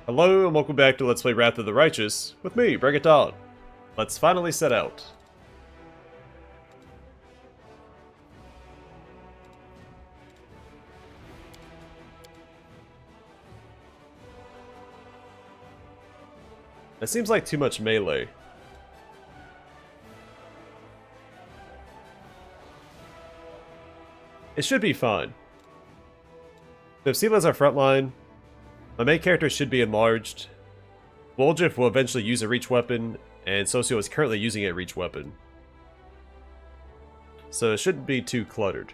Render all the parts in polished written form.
Hello and welcome back to Let's Play Wrath of the Righteous with me, Bring It On. Let's finally set out. It seems like too much melee. It should be fine. So if Sela is our front line, my main character should be enlarged. Woljif will eventually use a reach weapon, and Socio is currently using a reach weapon. So it shouldn't be too cluttered.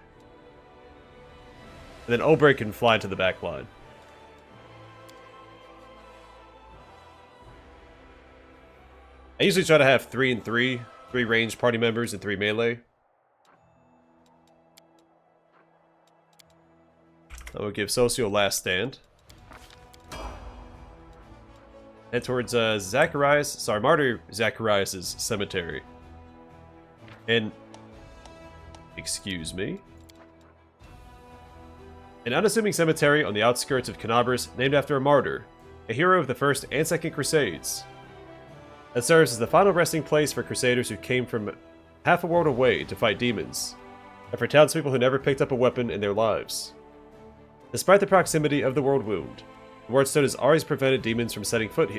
And then Obray can fly into the back line. I usually try to have 3 and 3, 3 ranged party members and 3 melee. I will give Socio a last stand. Head towards Martyr Zacharias Cemetery. And excuse me. An unassuming cemetery on the outskirts of Canabris named after a martyr, a hero of the First and Second Crusades. It serves as the final resting place for crusaders who came from half a world away to fight demons, and for townspeople who never picked up a weapon in their lives. Despite the proximity of the world wound, the Wardstone has always prevented demons from setting foot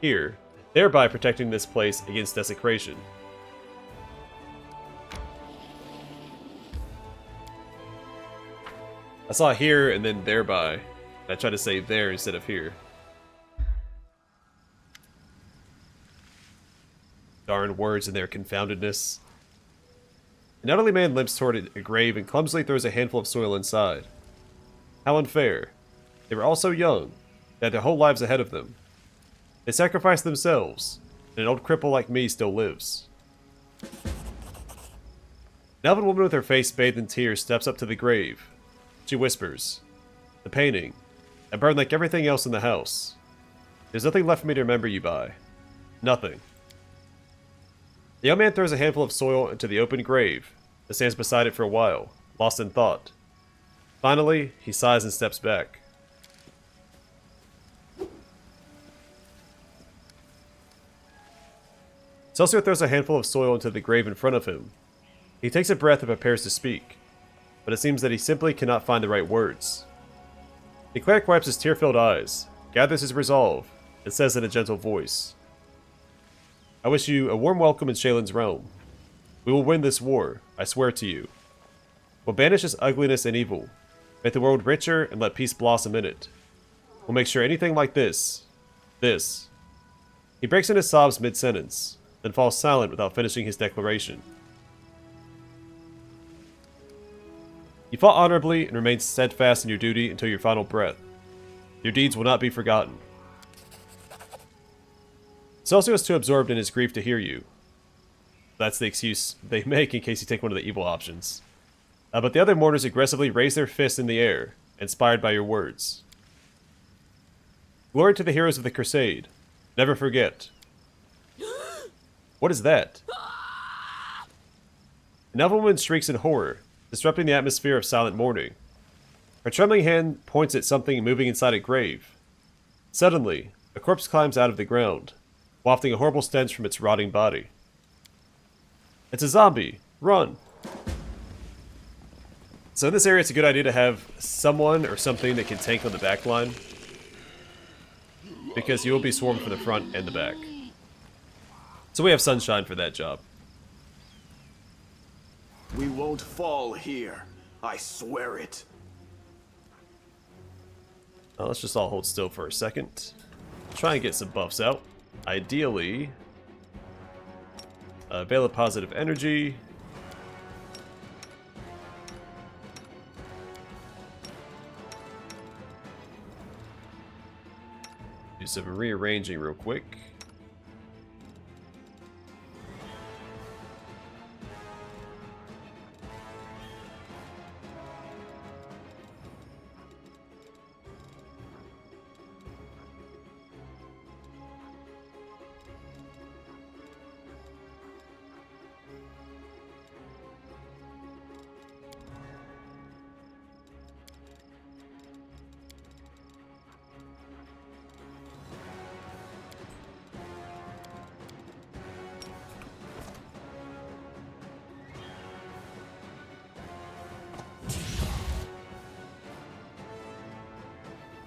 here, thereby protecting this place against desecration. I saw here and then thereby, and I tried to say there instead of here. Darn words and their confoundedness. An elderly man limps toward a grave and clumsily throws a handful of soil inside. How unfair. They were all so young. They had their whole lives ahead of them. They sacrificed themselves, and an old cripple like me still lives. An elven woman with her face bathed in tears steps up to the grave. She whispers, "The painting. I burned like everything else in the house. There's nothing left for me to remember you by. Nothing." The young man throws a handful of soil into the open grave and stands beside it for a while, lost in thought. Finally, he sighs and steps back. Socio throws a handful of soil into the grave in front of him. He takes a breath and prepares to speak, but it seems that he simply cannot find the right words. The cleric wipes his tear-filled eyes, gathers his resolve, and says in a gentle voice, "I wish you a warm welcome in Shelyn's realm. We will win this war, I swear to you. We'll banish its ugliness and evil, make the world richer and let peace blossom in it. We'll make sure anything like this. He breaks into sobs mid-sentence, then falls silent without finishing his declaration. You fought honorably and remained steadfast in your duty until your final breath. Your deeds will not be forgotten. Socio is too absorbed in his grief to hear you. That's the excuse they make in case you take one of the evil options. But the other mourners aggressively raise their fists in the air, inspired by your words. Glory to the heroes of the Crusade. Never forget. What is that? An elven woman shrieks in horror, disrupting the atmosphere of silent mourning. Her trembling hand points at something moving inside a grave. Suddenly, a corpse climbs out of the ground, wafting a horrible stench from its rotting body. It's a zombie! Run! So in this area, it's a good idea to have someone or something that can tank on the back line, because you will be swarmed from the front and the back. So we have Sunshine for that job. We won't fall here. I swear it. Let's just all hold still for a second. Try and get some buffs out. Ideally, Veil of Positive Energy. Do some rearranging real quick.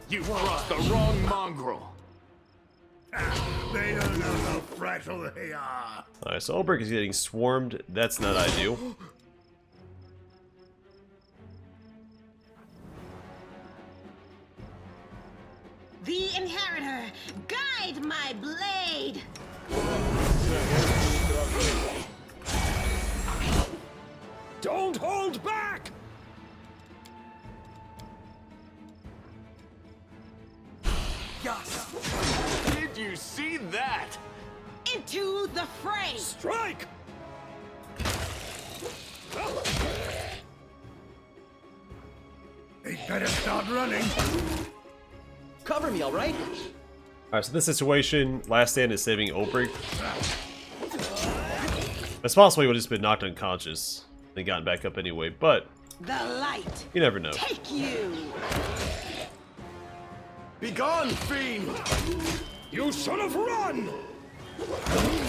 You brought the wrong mongrel. They don't know how fragile they are. Alright, so Ulbrich is getting swarmed. That's not ideal. The Inheritor, guide my blade! Don't hold back! Did you see that? Into the fray! Strike! They better start running. Cover me, all right? Alright, so this situation, last stand is saving Ulbrich. It's possible he would have just been knocked unconscious and gotten back up anyway, but The light! you never know. Take you! Begone, fiend! You should have run!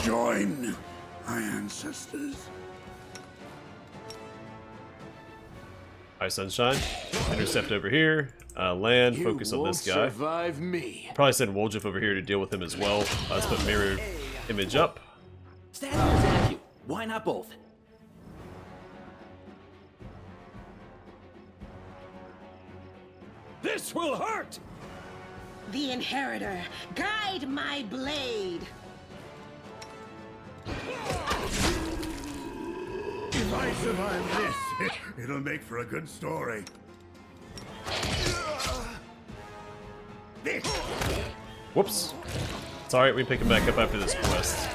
Join my ancestors. Alright, Sunshine. Intercept over here. Land, focus on this guy. Survive me. Probably send Woljif over here to deal with him as well. Let's put mirror image up. Stand here, Zach, you. Why not both? This will hurt! The Inheritor, guide my blade! If I survive this, it'll make for a good story. Whoops. It's alright, we can pick him back up after this quest.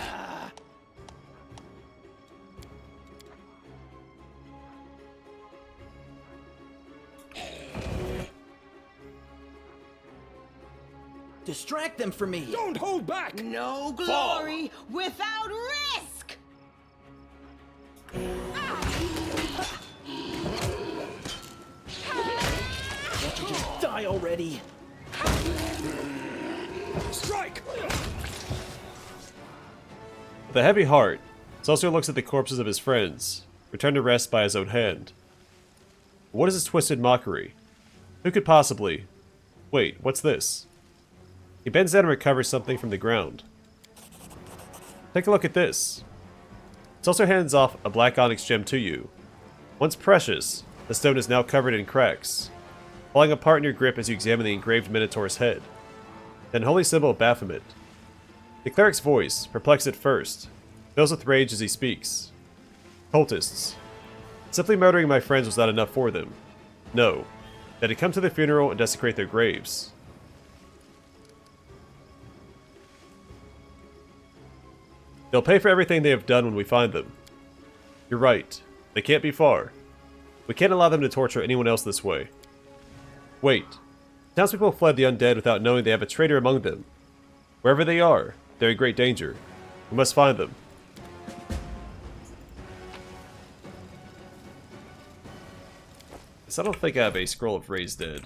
Distract them from me. Don't hold back! No glory without risk! Can't you just die already? Strike! With a heavy heart, Celsior looks at the corpses of his friends, returned to rest by his own hand. What is this twisted mockery? Who could possibly... Wait, what's this? He bends down and recovers something from the ground. Take a look at this. Celsior hands off a black onyx gem to you. Once precious, the stone is now covered in cracks, falling apart in your grip as you examine the engraved Minotaur's head. An holy symbol of Baphomet. The cleric's voice, perplexed at first, fills with rage as he speaks. Cultists. Simply murdering my friends was not enough for them. No. They had to come to the funeral and desecrate their graves. They'll pay for everything they have done when we find them. You're right. They can't be far. We can't allow them to torture anyone else this way. Wait. Townspeople fled the undead without knowing they have a traitor among them. Wherever they are, they're in great danger. We must find them. So I don't think I have a scroll of raised dead.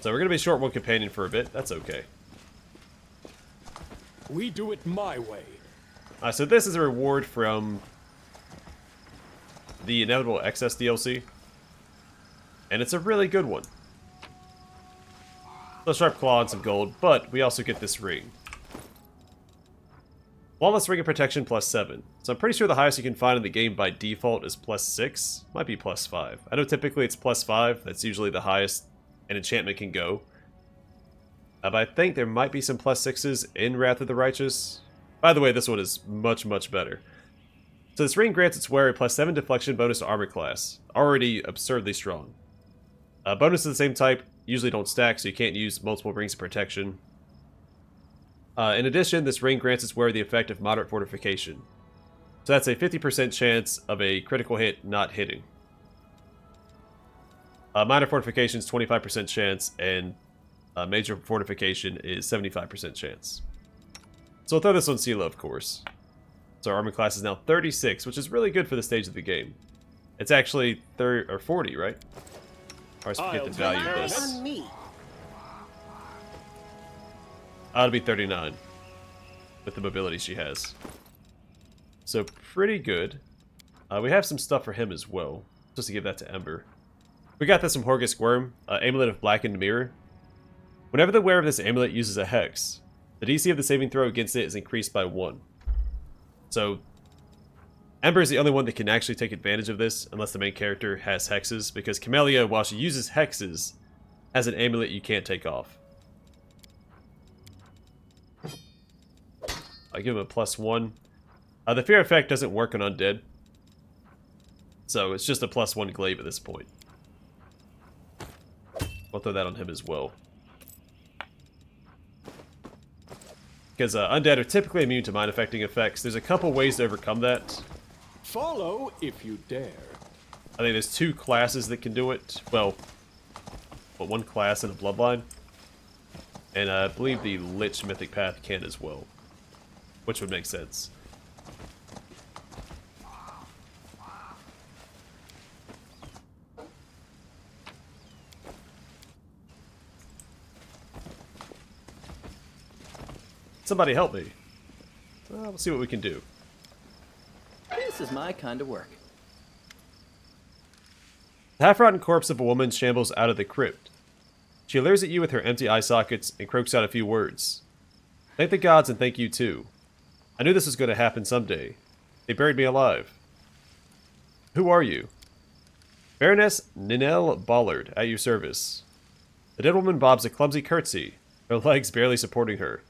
So we're going to be short one companion for a bit. That's okay. We do it my way. So this is a reward from the Inevitable Excess DLC. And it's a really good one. So sharp claw and some gold, but we also get this ring. Flawless ring of protection plus 7. So I'm pretty sure the highest you can find in the game by default is plus 6. Might be plus 5. I know typically it's plus 5. That's usually the highest an enchantment can go. But I think there might be some plus 6s in Wrath of the Righteous. By the way, this one is much, much better. So this ring grants its wearer plus 7 deflection bonus to armor class. Already absurdly strong. Bonuses of the same type usually don't stack, so you can't use multiple rings of protection. In addition, this ring grants its wearer the effect of moderate fortification. So that's a 50% chance of a critical hit not hitting. Minor fortification is 25% chance, and major fortification is 75% chance. So we'll throw this on Sela, of course. So our armor class is now 36, which is really good for the stage of the game. It's actually 30 or 40, right? I always forget the value of this. On me. It'll be 39 with the mobility she has. So pretty good. We have some stuff for him as well, just to give that to Ember. We got this from Horgus Worm, Amulet of Blackened Mirror. Whenever the wearer of this amulet uses a hex, the DC of the saving throw against it is increased by 1. So, Ember is the only one that can actually take advantage of this, unless the main character has hexes, because Camellia, while she uses hexes, has an amulet you can't take off. I'll give him a +1. The fear effect doesn't work on undead, so it's just a +1 glaive at this point. I'll throw that on him as well. Because undead are typically immune to mind affecting effects. There's a couple ways to overcome that. Follow if you dare. I think there's 2 classes that can do it. Well, one class in a bloodline. And I believe the Lich Mythic Path can as well. Which would make sense. Somebody help me. We'll see what we can do. This is my kind of work. The half-rotten corpse of a woman shambles out of the crypt. She leers at you with her empty eye sockets and croaks out a few words. Thank the gods and thank you too. I knew this was going to happen someday. They buried me alive. Who are you? Baroness Ninel Ballard, at your service. The dead woman bobs a clumsy curtsy, her legs barely supporting her.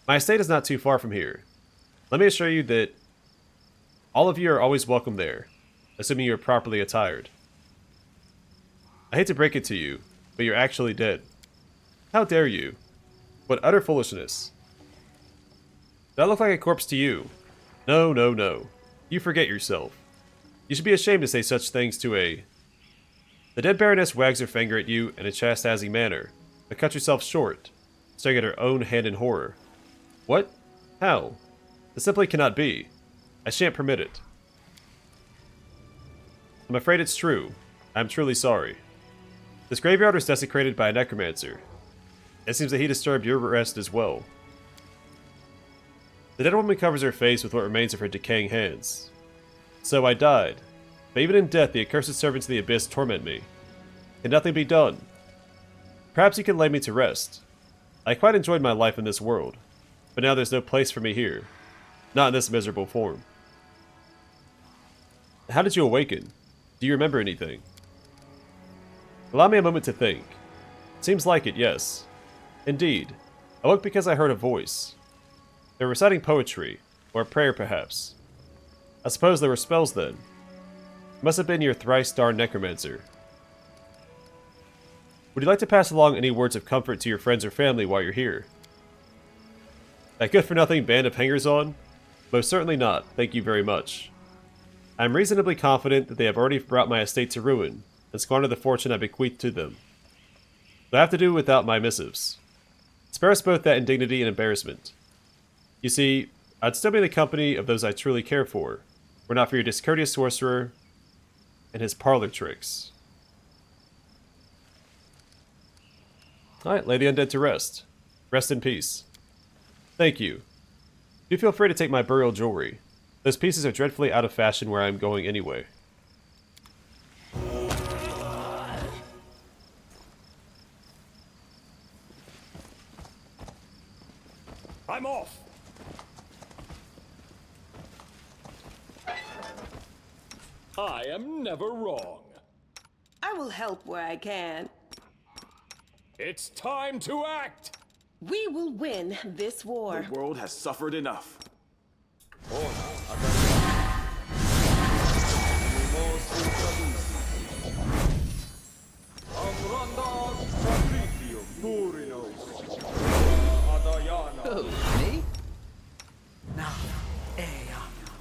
My estate is not too far from here. Let me assure you that all of you are always welcome there, assuming you are properly attired. I hate to break it to you, but you're actually dead. How dare you? What utter foolishness. Did I look like a corpse to you? No, no, no. You forget yourself. You should be ashamed to say such things to a... The dead Baroness wags her finger at you in a chastising manner, but cuts herself short, staring at her own hand in horror. What? How? This simply cannot be. I shan't permit it. I'm afraid it's true. I'm truly sorry. This graveyard was desecrated by a necromancer. It seems that he disturbed your rest as well. The dead woman covers her face with what remains of her decaying hands. So I died. But even in death, the accursed servants of the abyss torment me. Can nothing be done? Perhaps you can lay me to rest. I quite enjoyed my life in this world. But now there's no place for me here. Not in this miserable form. How did you awaken? Do you remember anything? Allow me a moment to think. Seems like it, yes. Indeed. I woke because I heard a voice. They were reciting poetry, or a prayer perhaps. I suppose there were spells then. It must have been your thrice-starred necromancer. Would you like to pass along any words of comfort to your friends or family while you're here? That good-for-nothing band of hangers-on? Most certainly not, thank you very much. I am reasonably confident that they have already brought my estate to ruin, and squandered the fortune I bequeathed to them. But I have to do without my missives. Spare us both that indignity and embarrassment. You see, I'd still be in the company of those I truly care for, were not for your discourteous sorcerer and his parlor tricks. Alright, lay the undead to rest. Rest in peace. Thank you. Do feel free to take my burial jewelry. Those pieces are dreadfully out of fashion where I'm going anyway. I'm off. I am never wrong. I will help where I can. It's time to act. We will win this war. The world has suffered enough. Oh, me?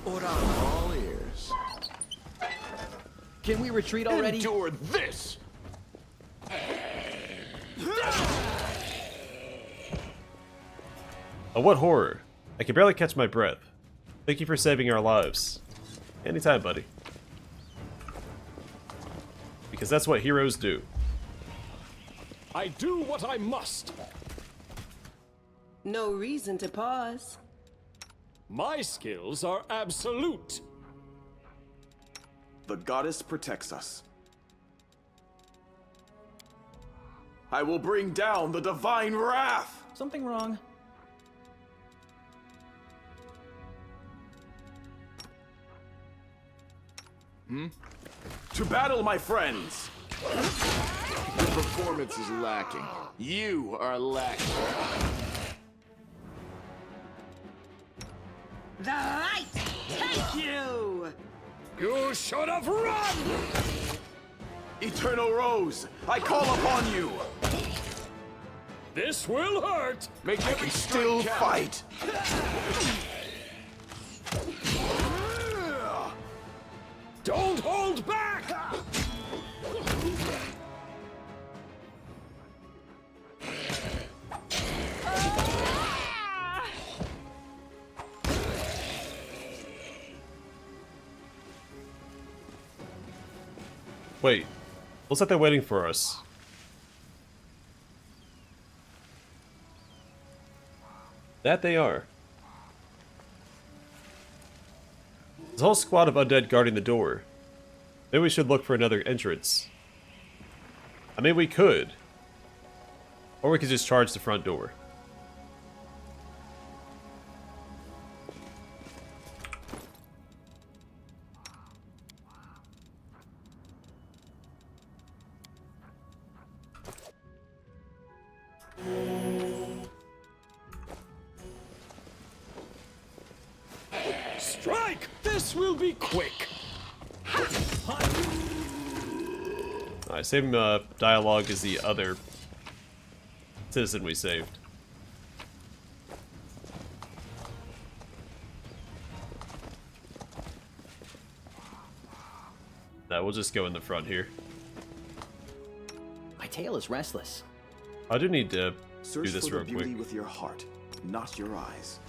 All ears. Can we retreat already? Endure this! Oh, what horror. I can barely catch my breath. Thank you for saving our lives. Anytime, buddy. Because that's what heroes do. I do what I must. No reason to pause. My skills are absolute. The goddess protects us. I will bring down the divine wrath! Something wrong? To battle, my friends! Your performance is lacking. You are lacking. The light take you! You should have run! Eternal Rose, I call upon you! This will hurt! Make every still fight! Don't hold back! Wait. Looks like they're waiting for us. That they are. There's a whole squad of undead guarding the door. Maybe we should look for another entrance. I mean, we could. Or we could just charge the front door. Strike! This will be quick! Alright, same dialogue as the other citizen we saved. Nah, we'll just go in the front here. My tail is restless. I do need to Search do this for the real beauty quick. with your heart, not your eyes.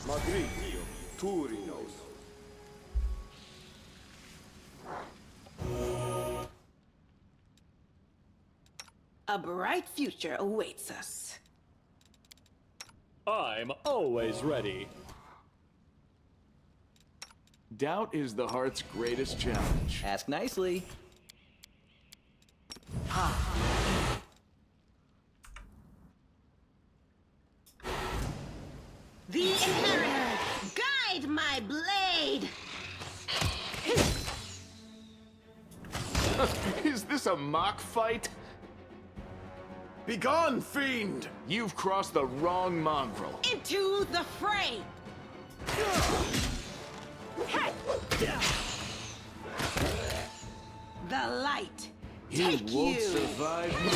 A bright future awaits us. I'm always ready. Doubt is the heart's greatest challenge. Ask nicely. The Inheritor, guide my blade! Is this a mock fight? Begone, fiend! You've crossed the wrong mongrel. Into the fray! The light You take won't you! survive me.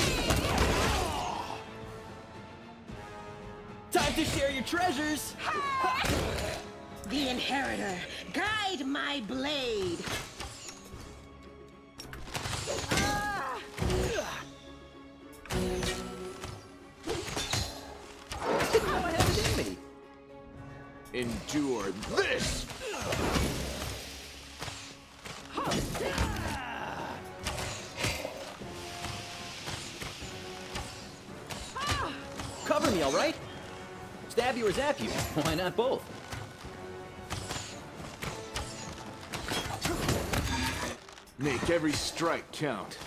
Time to share your treasures! The Inheritor, guide my blade! Now I have it in me. Endure this! Cover me, all right? Stab you or zap you? Why not both? Make every strike count.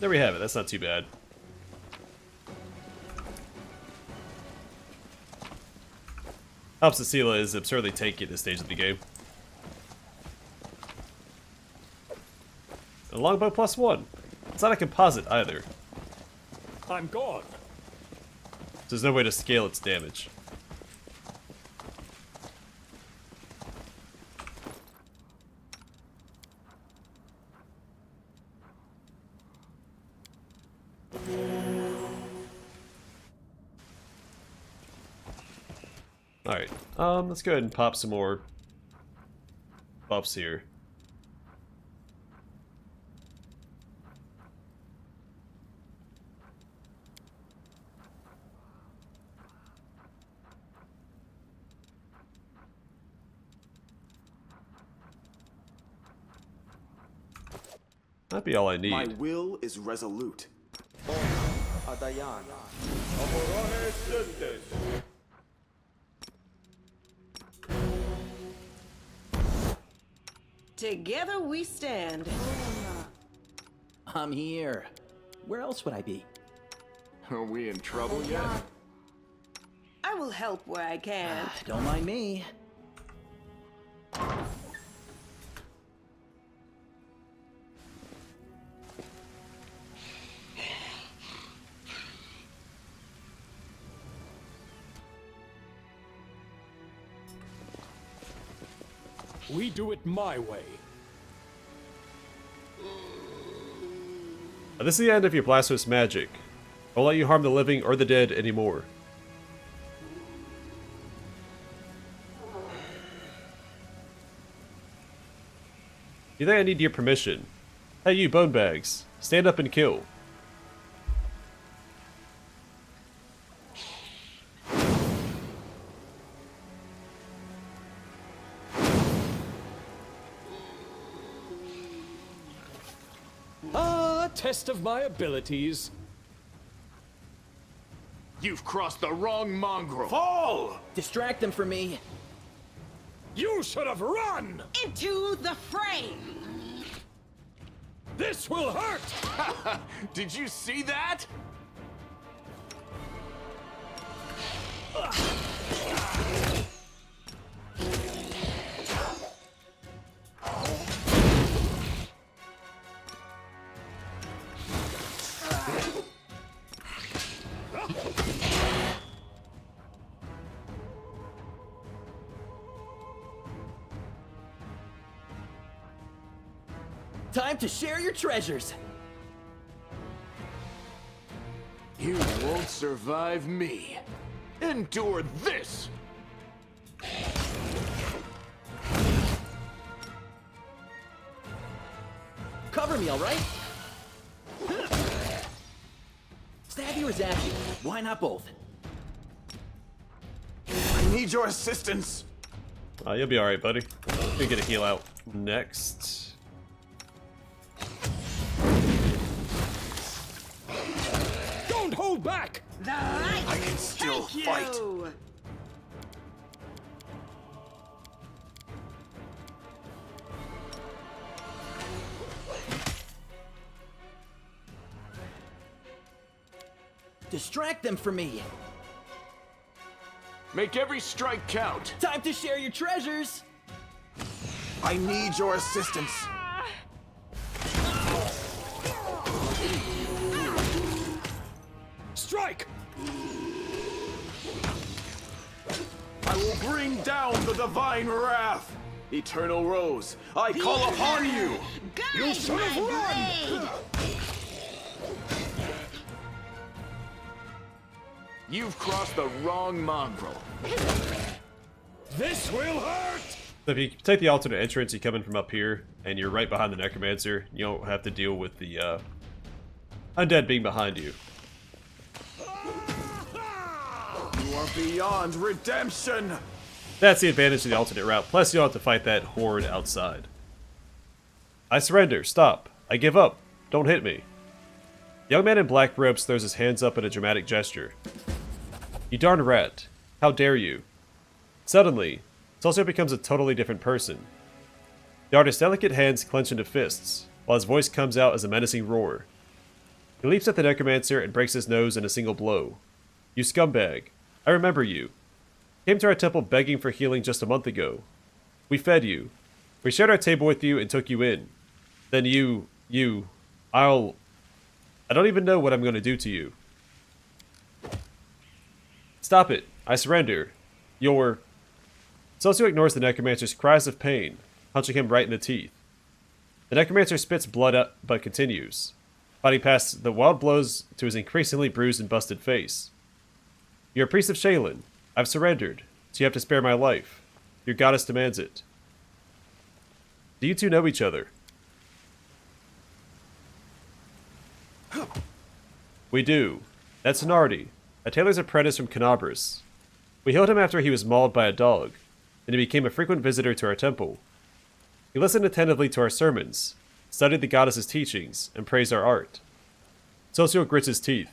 There we have it. That's not too bad. Helps that Sela is absurdly tanky at this stage of the game. A longbow +1. It's not a composite either. I'm gone. There's no way to scale its damage. Alright, let's go ahead and pop some more buffs here. That'd be all I need. My will is resolute. Together we stand. I'm here. Where else would I be? Are we in trouble yet? I will help where I can. Don't mind me. We do it my way. This is the end of your blasphemous magic. I won't let you harm the living or the dead anymore. You think I need your permission? Hey you, bone bags. Stand up and kill. Ah, test of my abilities. You've crossed the wrong mongrel. Fall! Distract them for me. You should have run! Into the fray! This will hurt! Did you see that? Time to share your treasures. You won't survive me. Endure this! Cover me, all right? Stab you or zap you? Why not both? I need your assistance. You'll be alright, buddy. You get a heal out. Next. Don't hold back! The light! I can still Take fight. you. Distract them for me. Make every strike count. Time to share your treasures. I need your assistance. Strike! I will bring down the divine wrath. Eternal Rose, I call upon you. Guide should have my run. blade. You've crossed the wrong mongrel. This will hurt! So if you take the alternate entrance, you come in from up here, and you're right behind the Necromancer. You don't have to deal with the undead being behind you. You are beyond redemption. That's the advantage of the alternate route. Plus, you don't have to fight that horde outside. I surrender. Stop. I give up. Don't hit me. The young man in black robes throws his hands up in a dramatic gesture. You darn rat. How dare you? Suddenly, Celso becomes a totally different person. The artist's delicate hands clench into fists, while his voice comes out as a menacing roar. He leaps at the Necromancer and breaks his nose in a single blow. You scumbag. I remember you. Came to our temple begging for healing just a month ago. We fed you. We shared our table with you and took you in. Then I don't even know what I'm going to do to you. Stop it. I surrender. Celso ignores the Necromancer's cries of pain, punching him right in the teeth. The Necromancer spits blood up, but continues, fighting past the wild blows to his increasingly bruised and busted face. You're a priest of Shelyn. I've surrendered, so you have to spare my life. Your goddess demands it. Do you two know each other? We do. That's Nardi, a tailor's apprentice from Canabras. We healed him after he was mauled by a dog, and he became a frequent visitor to our temple. He listened attentively to our sermons, studied the goddess's teachings, and praised our art. Celso grits his teeth.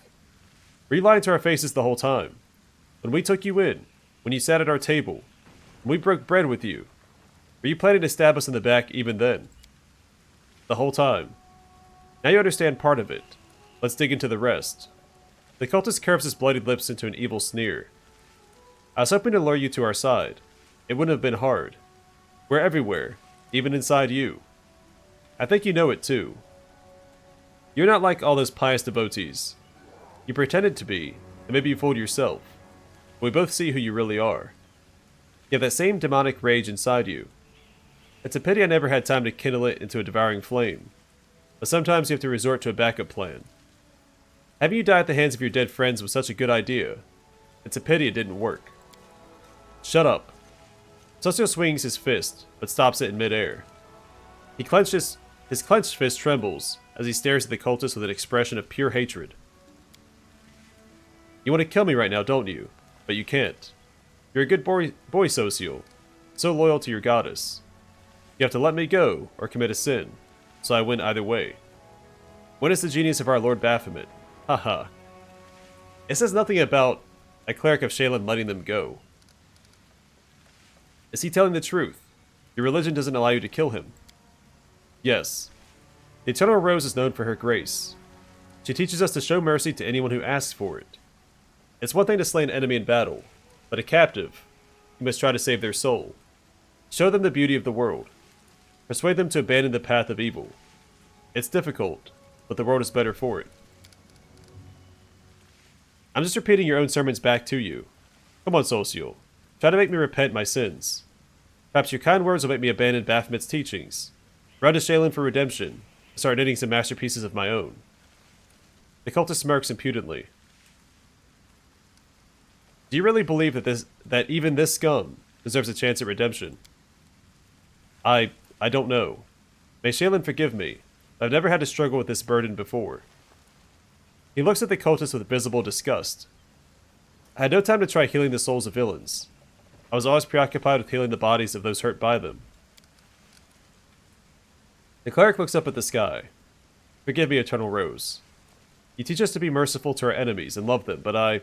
Were you lying to our faces the whole time? When we took you in, when you sat at our table, when we broke bread with you, were you planning to stab us in the back even then? The whole time. Now you understand part of it. Let's dig into the rest. The cultist curves his bloodied lips into an evil sneer. I was hoping to lure you to our side. It wouldn't have been hard. We're everywhere, even inside you. I think you know it too. You're not like all those pious devotees. You pretended to be, and maybe you fooled yourself. But we both see who you really are. You have that same demonic rage inside you. It's a pity I never had time to kindle it into a devouring flame. But sometimes you have to resort to a backup plan. Having you die at the hands of your dead friends was such a good idea. It's a pity it didn't work. Shut up. Socio swings his fist, but stops it in midair. His clenched fist trembles as he stares at the cultist with an expression of pure hatred. You want to kill me right now, don't you? But you can't. You're a good boy, Socio. So loyal to your goddess. You have to let me go, or commit a sin. So I win either way. When is the genius of our Lord Baphomet? Haha. It says nothing about a cleric of Shelyn letting them go. Is he telling the truth? Your religion doesn't allow you to kill him. Yes. The Eternal Rose is known for her grace. She teaches us to show mercy to anyone who asks for it. It's one thing to slay an enemy in battle, but a captive, you must try to save their soul. Show them the beauty of the world. Persuade them to abandon the path of evil. It's difficult, but the world is better for it. I'm just repeating your own sermons back to you. Come on, Socio. Try to make me repent my sins. Perhaps your kind words will make me abandon Baphomet's teachings. Run to Shelyn for redemption, and start knitting some masterpieces of my own. The cultist smirks impudently. Do you really believe that even this scum deserves a chance at redemption? I don't know. May Shelyn forgive me. I've never had to struggle with this burden before. He looks at the cultist with visible disgust. I had no time to try healing the souls of villains. I was always preoccupied with healing the bodies of those hurt by them. The cleric looks up at the sky. Forgive me, Eternal Rose. You teach us to be merciful to our enemies and love them, but I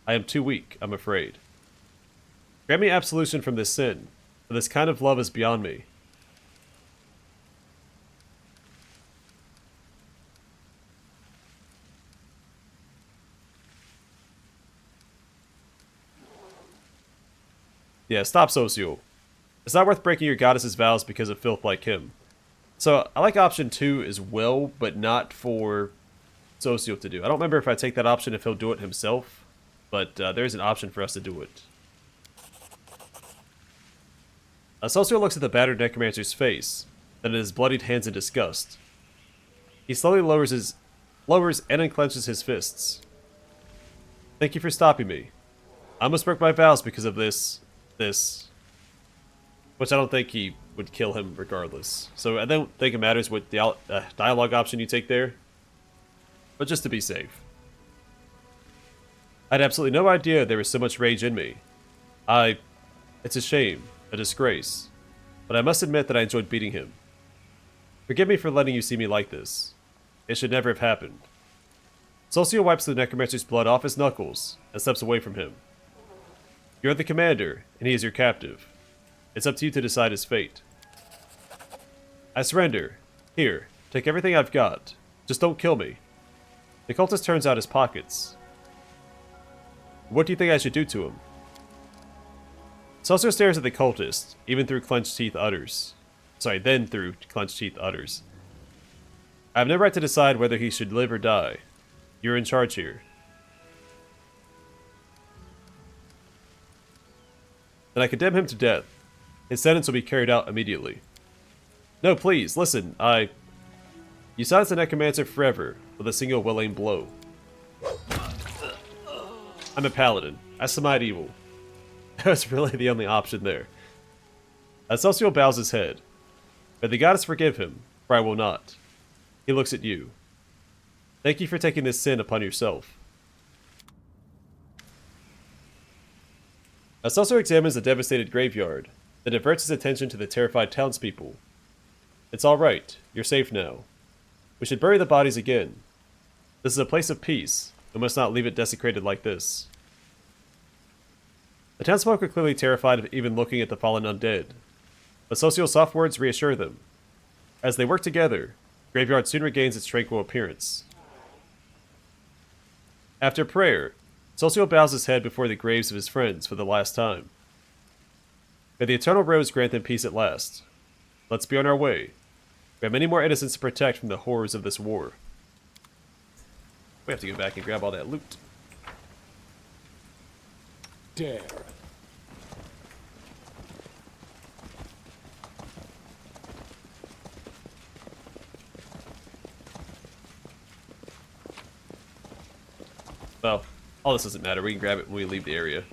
am too weak, I'm afraid. Grant me absolution from this sin, for this kind of love is beyond me. Yeah, stop, Socio. It's not worth breaking your goddess's vows because of filth like him. So, I like option 2 as well, but not for Socio to do. I don't remember if I take that option if he'll do it himself, but there's an option for us to do it. Socio looks at the battered necromancer's face, then at his bloodied hands in disgust. He slowly lowers and unclenches his fists. Thank you for stopping me. I almost broke my vows because of this, which I don't think he would kill him regardless. So I don't think it matters what dialogue option you take there, but just to be safe. I had absolutely no idea there was so much rage in me. It's a shame, a disgrace, but I must admit that I enjoyed beating him. Forgive me for letting you see me like this. It should never have happened. Socio wipes the necromancer's blood off his knuckles and steps away from him. You are the commander, and he is your captive. It's up to you to decide his fate. I surrender. Here, take everything I've got. Just don't kill me. The cultist turns out his pockets. What do you think I should do to him? Socio stares at the cultist, then through clenched teeth utters. I have no right to decide whether he should live or die. You're in charge here. Then I condemn him to death. His sentence will be carried out immediately. No, please, listen, You silence the necromancer forever with a single well-aimed blow. I'm a paladin. I smite evil. That's really the only option there. Socio bows his head. May the goddess forgive him, for I will not. He looks at you. Thank you for taking this sin upon yourself. Socio examines the devastated graveyard, then diverts his attention to the terrified townspeople. It's alright. You're safe now. We should bury the bodies again. This is a place of peace. We must not leave it desecrated like this. The townsfolk are clearly terrified of even looking at the fallen undead, but Socio's soft words reassure them. As they work together, Graveyard soon regains its tranquil appearance. After prayer, Socio bows his head before the graves of his friends for the last time. May the Eternal Rose grant them peace at last. Let's be on our way. We have many more innocents to protect from the horrors of this war. We have to go back and grab all that loot. Dare. Well, all this doesn't matter. We can grab it when we leave the area.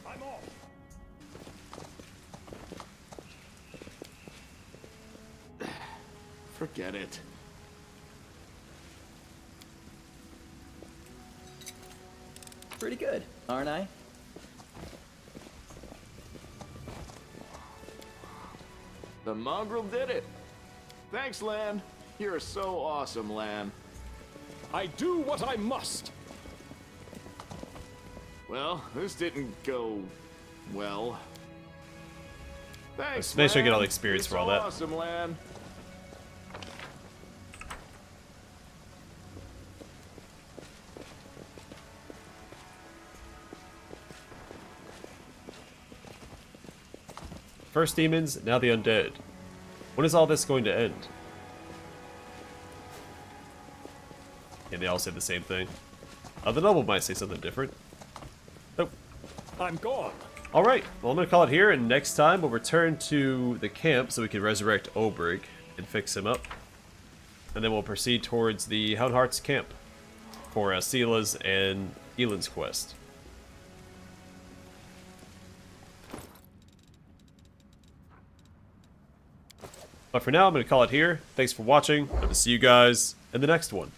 I'm off. Forget it. Pretty good, aren't I? The mongrel did it. Thanks, Lan. You're so awesome, Lan. I do what I must. Well, this didn't go well. Thanks, Let's make sure I get all the Lan. experience You're for all so that. Awesome, Lan. First demons, now the undead. When is all this going to end? And they all say the same thing. The noble might say something different. Nope. I'm gone. Alright, well I'm going to call it here, and next time we'll return to the camp so we can resurrect Obrig and fix him up. And then we'll proceed towards the Houndheart's camp for Sela's and Elan's quest. But for now, I'm going to call it here. Thanks for watching. Hope to see you guys in the next one.